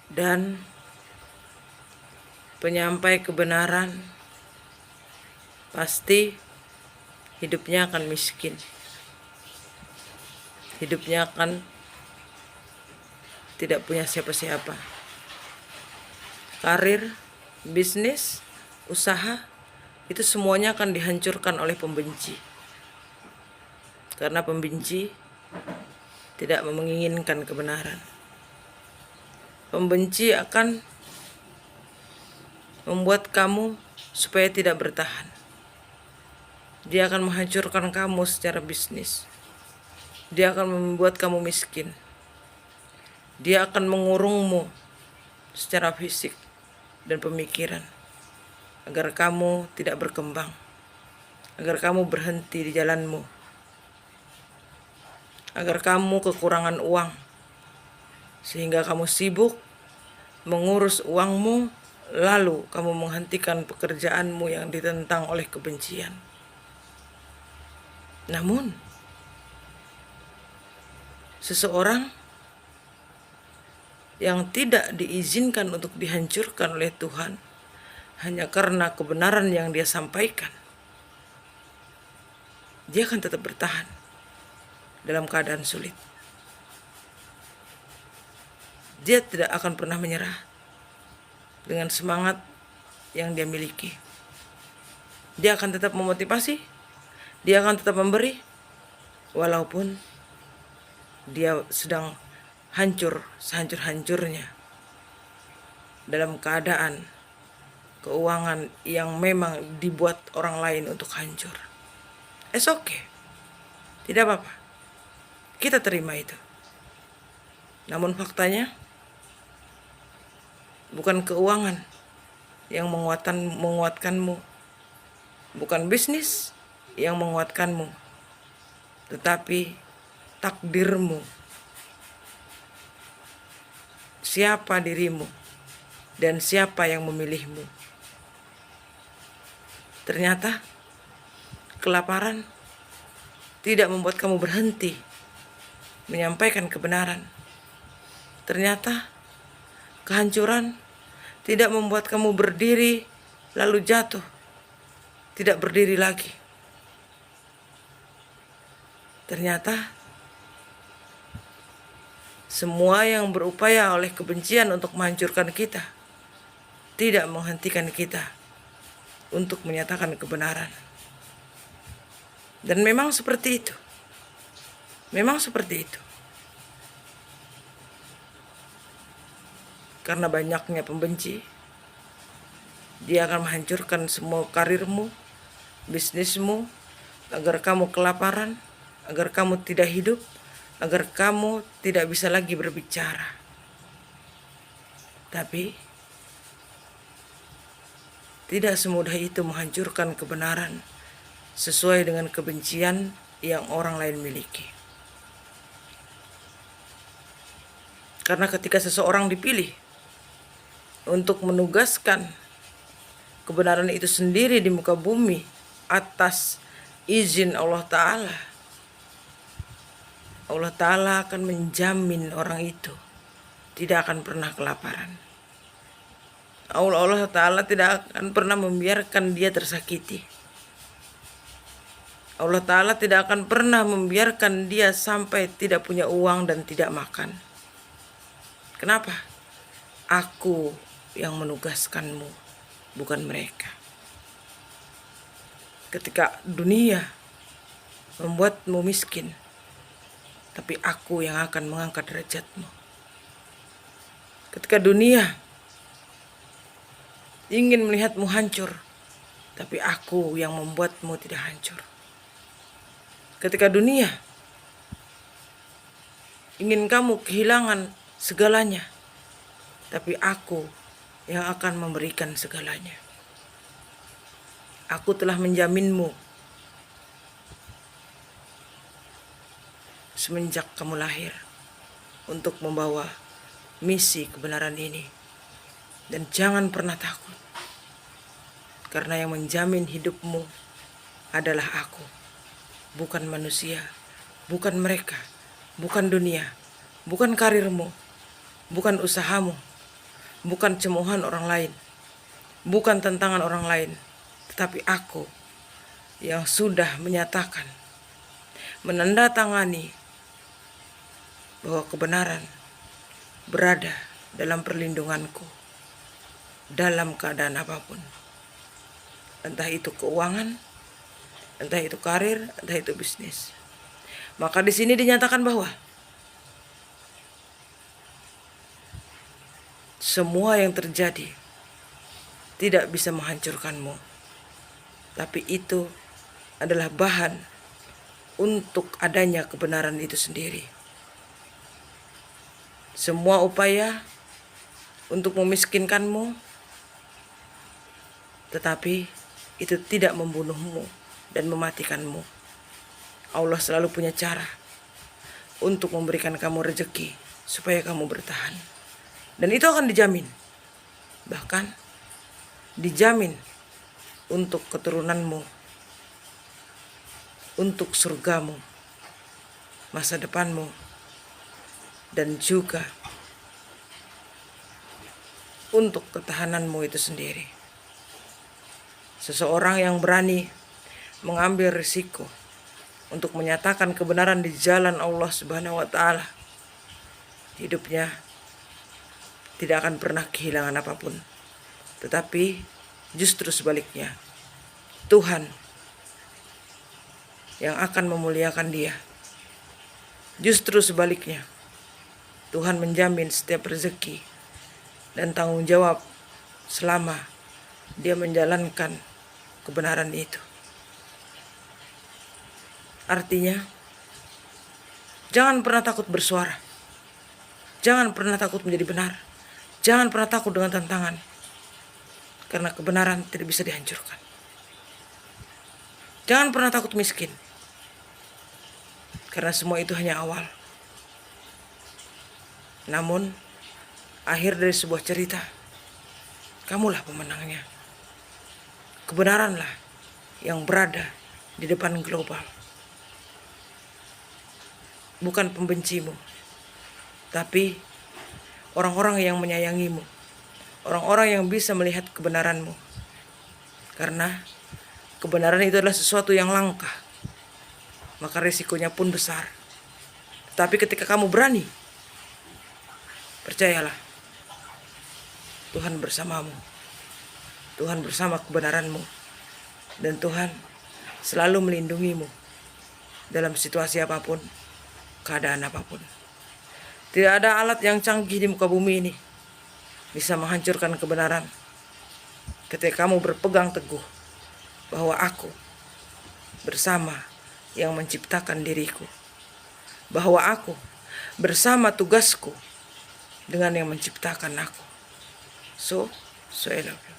dan penyampai kebenaran pasti hidupnya akan miskin. Hidupnya akan tidak punya siapa-siapa. Karir, bisnis, usaha, itu semuanya akan dihancurkan oleh pembenci. Karena pembenci tidak menginginkan kebenaran. Pembenci akan membuat kamu supaya tidak bertahan. Dia akan menghancurkan kamu secara bisnis. Dia akan membuat kamu miskin. Dia akan mengurungmu secara fisik dan pemikiran agar kamu tidak berkembang, agar kamu berhenti di jalanmu, agar kamu kekurangan uang, sehingga kamu sibuk mengurus uangmu, lalu kamu menghentikan pekerjaanmu yang ditentang oleh kebencian. Namun, seseorang yang tidak diizinkan untuk dihancurkan oleh Tuhan hanya karena kebenaran yang dia sampaikan, dia akan tetap bertahan dalam keadaan sulit. Dia tidak akan pernah menyerah dengan semangat yang dia miliki. Dia akan tetap memotivasi, dia akan tetap memberi, walaupun dia sedang hancur sehancur-hancurnya dalam keadaan keuangan yang memang dibuat orang lain untuk hancur. It's okay, tidak apa-apa, kita terima itu. Namun faktanya bukan keuangan yang menguatkanmu, bukan bisnis yang menguatkanmu, tetapi takdirmu. Siapa dirimu dan siapa yang memilihmu. Ternyata kelaparan tidak membuat kamu berhenti menyampaikan kebenaran. Ternyata kehancuran tidak membuat kamu berdiri lalu jatuh, tidak berdiri lagi. Ternyata semua yang berupaya oleh kebencian untuk menghancurkan kita tidak menghentikan kita untuk menyatakan kebenaran. Dan memang seperti itu. Memang seperti itu. Karena banyaknya pembenci, dia akan menghancurkan semua karirmu, bisnismu, agar kamu kelaparan, agar kamu tidak hidup, agar kamu tidak bisa lagi berbicara. Tapi tidak semudah itu menghancurkan kebenaran sesuai dengan kebencian yang orang lain miliki. Karena ketika seseorang dipilih untuk menugaskan kebenaran itu sendiri di muka bumi atas izin Allah Ta'ala, Allah Ta'ala akan menjamin orang itu tidak akan pernah kelaparan. Allah Ta'ala tidak akan pernah membiarkan dia tersakiti. Allah Ta'ala tidak akan pernah membiarkan dia sampai tidak punya uang dan tidak makan. Kenapa? Aku yang menugaskanmu, bukan mereka. Ketika dunia membuatmu miskin, tapi aku yang akan mengangkat derajatmu. Ketika dunia ingin melihatmu hancur, tapi aku yang membuatmu tidak hancur. Ketika dunia ingin kamu kehilangan segalanya, tapi aku yang akan memberikan segalanya. Aku telah menjaminmu semenjak kamu lahir untuk membawa misi kebenaran ini. Dan jangan pernah takut, karena yang menjamin hidupmu adalah aku, bukan manusia, bukan mereka, bukan dunia, bukan karirmu, bukan usahamu, bukan cemoohan orang lain, bukan tantangan orang lain, tetapi aku yang sudah menyatakan, menandatangani bahwa kebenaran berada dalam perlindunganku dalam keadaan apapun. Entah itu keuangan, entah itu karir, entah itu bisnis. Maka di sini dinyatakan bahwa semua yang terjadi tidak bisa menghancurkanmu, tapi itu adalah bahan untuk adanya kebenaran itu sendiri. Semua upaya untuk memiskinkanmu, tetapi itu tidak membunuhmu dan mematikanmu. Allah selalu punya cara untuk memberikan kamu rezeki supaya kamu bertahan. Dan itu akan dijamin. Bahkan dijamin untuk keturunanmu, untuk surgamu, masa depanmu, dan juga untuk ketahananmu itu sendiri. Seseorang yang berani mengambil risiko untuk menyatakan kebenaran di jalan Allah Subhanahu wa Ta'ala, hidupnya tidak akan pernah kehilangan apapun, tetapi justru sebaliknya, Tuhan yang akan memuliakan dia. Justru sebaliknya, Tuhan menjamin setiap rezeki dan tanggung jawab selama dia menjalankan kebenaran itu. Artinya, jangan pernah takut bersuara. Jangan pernah takut menjadi benar. Jangan pernah takut dengan tantangan. Karena kebenaran tidak bisa dihancurkan. Jangan pernah takut miskin. Karena semua itu hanya awal. Namun, akhir dari sebuah cerita, kamulah pemenangnya. Kebenaranlah yang berada di depan global. Bukan pembencimu, tapi orang-orang yang menyayangimu, orang-orang yang bisa melihat kebenaranmu. Karena kebenaran itu adalah sesuatu yang langka, maka risikonya pun besar. Tapi ketika kamu berani, percayalah, Tuhan bersamamu. Tuhan bersama kebenaranmu. Dan Tuhan selalu melindungimu dalam situasi apapun, keadaan apapun. Tidak ada alat yang canggih di muka bumi ini bisa menghancurkan kebenaran ketika kamu berpegang teguh bahwa aku bersama yang menciptakan diriku, bahwa aku bersama tugasku dengan yang menciptakan aku. So I love you.